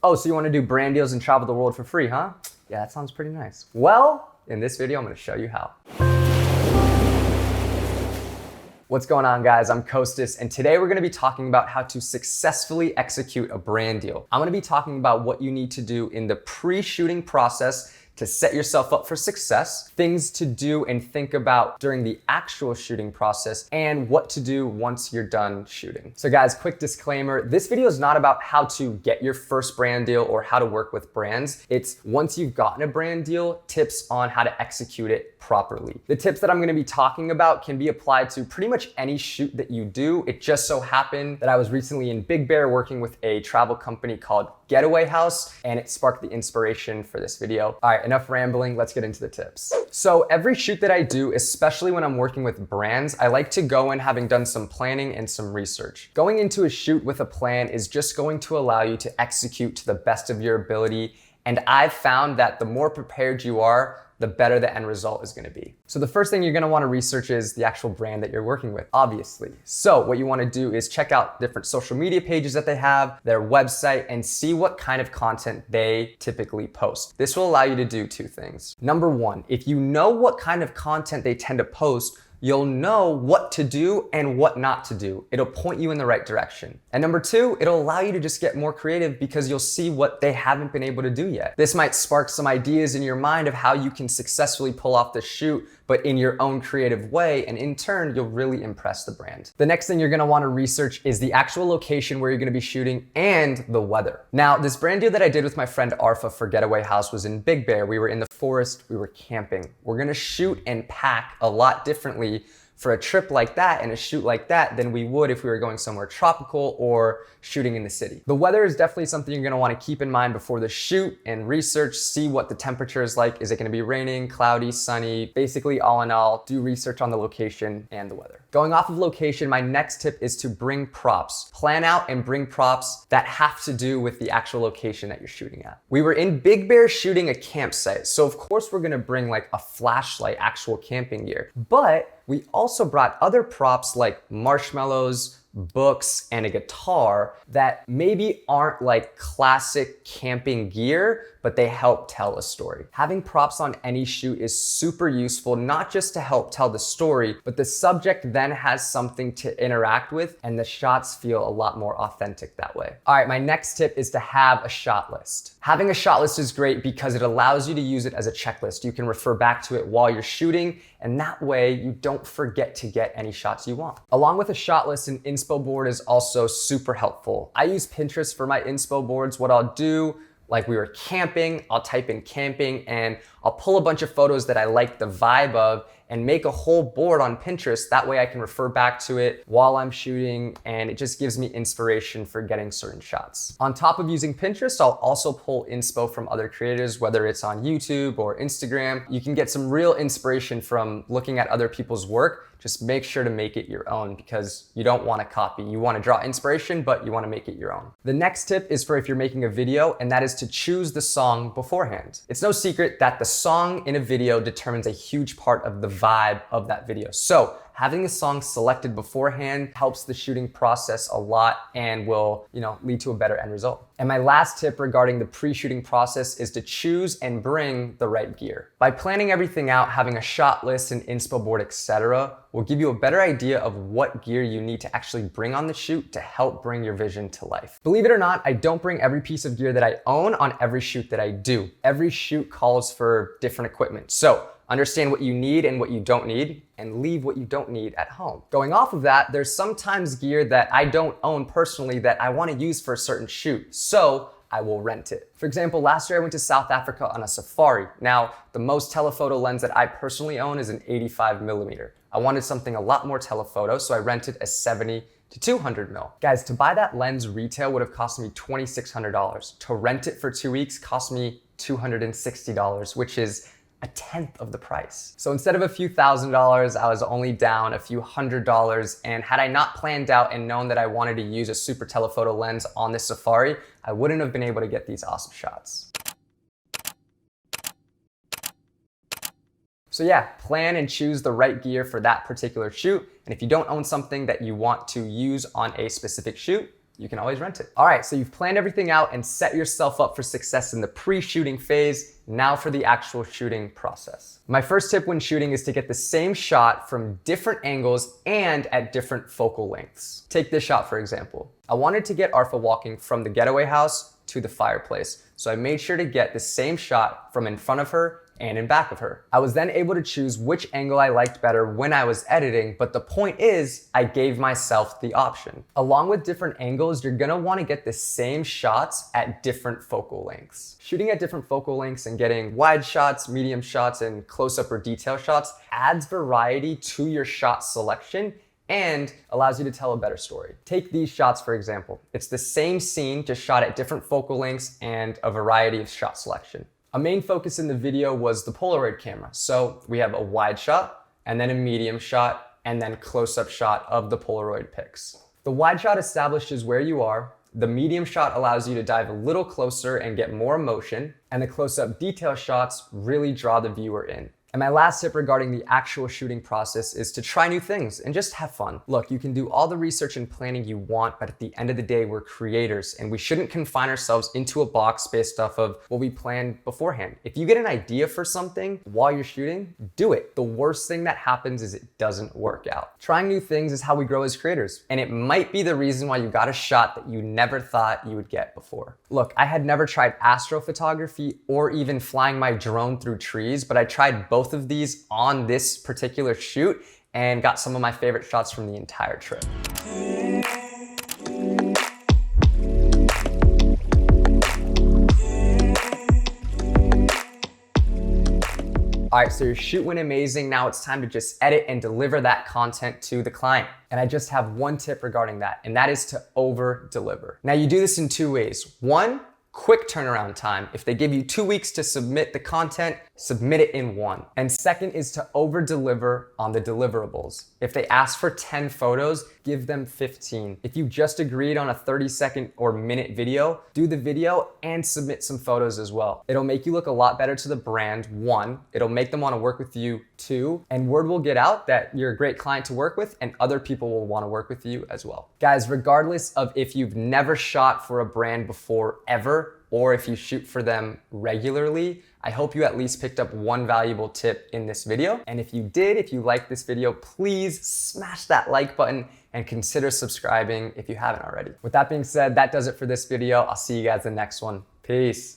Oh, so you want to do brand deals and travel the world for free, huh? Yeah, that sounds pretty nice. Well, in this video, I'm going to show you how. What's going on, guys? I'm Kostas, and today we're going to be talking about how to successfully execute a brand deal. I'm going to be talking about what you need to do in the pre-shooting process to set yourself up for success, things to do and think about during the actual shooting process, and what to do once you're done shooting. So guys, quick disclaimer, this video is not about how to get your first brand deal or how to work with brands. It's once you've gotten a brand deal, tips on how to execute it properly. The tips that I'm gonna be talking about can be applied to pretty much any shoot that you do. It just so happened that I was recently in Big Bear working with a travel company called Getaway House, and it sparked the inspiration for this video. All right, enough rambling, let's get into the tips. So every shoot that I do, especially when I'm working with brands, I like to go in having done some planning and some research. Going into a shoot with a plan is just going to allow you to execute to the best of your ability, and I've found that the more prepared you are, the better the end result is gonna be. So the first thing you're gonna wanna research is the actual brand that you're working with, obviously. So what you wanna do is check out different social media pages that they have, their website, and see what kind of content they typically post. This will allow you to do two things. Number one, if you know what kind of content they tend to post, you'll know what to do and what not to do. It'll point you in the right direction. And number two, it'll allow you to just get more creative because you'll see what they haven't been able to do yet. This might spark some ideas in your mind of how you can successfully pull off the shoot, but in your own creative way, and in turn, you'll really impress the brand. The next thing you're gonna wanna research is the actual location where you're gonna be shooting and the weather. Now, this brand deal that I did with my friend Arfa for Getaway House was in Big Bear. We were in the forest, we were camping. We're gonna shoot and pack a lot differently for a trip like that and a shoot like that than we would if we were going somewhere tropical or shooting in the city. The weather is definitely something you're gonna wanna keep in mind before the shoot and research, see what the temperature is like. Is it gonna be raining, cloudy, sunny? Basically, all in all, do research on the location and the weather. Going off of location, my next tip is to bring props. Plan out and bring props that have to do with the actual location that you're shooting at. We were in Big Bear shooting a campsite, so of course we're gonna bring like a flashlight, actual camping gear, but we also brought other props like marshmallows, books, and a guitar that maybe aren't like classic camping gear, but they help tell a story. Having props on any shoot is super useful, not just to help tell the story, but the subject then has something to interact with and the shots feel a lot more authentic that way. All right, my next tip is to have a shot list. Having a shot list is great because it allows you to use it as a checklist. You can refer back to it while you're shooting, and that way you don't forget to get any shots you want. Along with a shot list, an inspo board is also super helpful. I use Pinterest for my inspo boards. What I'll do, like we were camping, I'll type in camping and I'll pull a bunch of photos that I like the vibe of and make a whole board on Pinterest. That way I can refer back to it while I'm shooting, and it just gives me inspiration for getting certain shots. On top of using Pinterest, I'll also pull inspo from other creators, whether it's on YouTube or Instagram. You can get some real inspiration from looking at other people's work. Just make sure to make it your own because you don't want to copy. You want to draw inspiration, but you want to make it your own. The next tip is for if you're making a video, and that is to choose the song beforehand. It's no secret that the song in a video determines a huge part of the vibe of that video. So having a song selected beforehand helps the shooting process a lot and will, lead to a better end result. And my last tip regarding the pre-shooting process is to choose and bring the right gear. By planning everything out, having a shot list, an inspo board, etc., will give you a better idea of what gear you need to actually bring on the shoot to help bring your vision to life. Believe it or not, I don't bring every piece of gear that I own on every shoot that I do. Every shoot calls for different equipment. So understand what you need and what you don't need, and leave what you don't need at home. Going off of that, there's sometimes gear that I don't own personally that I want to use for a certain shoot, so I will rent it. For example, last year I went to South Africa on a safari. Now, the most telephoto lens that I personally own is an 85mm. I wanted something a lot more telephoto, so I rented a 70 to 200mm. Guys, to buy that lens retail would have cost me $2,600. To rent it for 2 weeks cost me $260, which is a tenth of the price. So instead of a few $1,000s, I was only down a few $100s. And had I not planned out and known that I wanted to use a super telephoto lens on this safari, I wouldn't have been able to get these awesome shots. So yeah, plan and choose the right gear for that particular shoot. And if you don't own something that you want to use on a specific shoot, you can always rent it. All right, so you've planned everything out and set yourself up for success in the pre-shooting phase. Now for the actual shooting process. My first tip when shooting is to get the same shot from different angles and at different focal lengths. Take this shot for example. I wanted to get Arfa walking from the getaway house to the fireplace, so I made sure to get the same shot from in front of her and in back of her. I was then able to choose which angle I liked better when I was editing, but the point is, I gave myself the option. Along with different angles, you're gonna wanna get the same shots at different focal lengths. Shooting at different focal lengths and getting wide shots, medium shots, and close-up or detail shots adds variety to your shot selection and allows you to tell a better story. Take these shots for example. It's the same scene, just shot at different focal lengths and a variety of shot selection. A main focus in the video was the Polaroid camera. So we have a wide shot, and then a medium shot, and then close-up shot of the Polaroid pics. The wide shot establishes where you are, the medium shot allows you to dive a little closer and get more emotion, and the close-up detail shots really draw the viewer in. And my last tip regarding the actual shooting process is to try new things and just have fun. Look, you can do all the research and planning you want, but at the end of the day, we're creators and we shouldn't confine ourselves into a box based off of what we planned beforehand. If you get an idea for something while you're shooting, do it. The worst thing that happens is it doesn't work out. Trying new things is how we grow as creators, and it might be the reason why you got a shot that you never thought you would get before. Look, I had never tried astrophotography or even flying my drone through trees, but I tried both of these on this particular shoot and got some of my favorite shots from the entire trip. All right, so your shoot went amazing. Now it's time to just edit and deliver that content to the client. And I just have one tip regarding that, and that is to over deliver. Now you do this in two ways. One, quick turnaround time. If they give you 2 weeks to submit the content, submit it in 1. And second is to over deliver on the deliverables. If they ask for 10 photos, give them 15. If you just agreed on a 30-second or minute video, do the video and submit some photos as well. It'll make you look a lot better to the brand, 1. It'll make them want to work with you, 2. And word will get out that you're a great client to work with and other people will want to work with you as well. Guys, regardless of if you've never shot for a brand before ever, or if you shoot for them regularly, I hope you at least picked up one valuable tip in this video. And if you did, if you liked this video, please smash that like button and consider subscribing if you haven't already. With that being said, that does it for this video. I'll see you guys in the next one. Peace.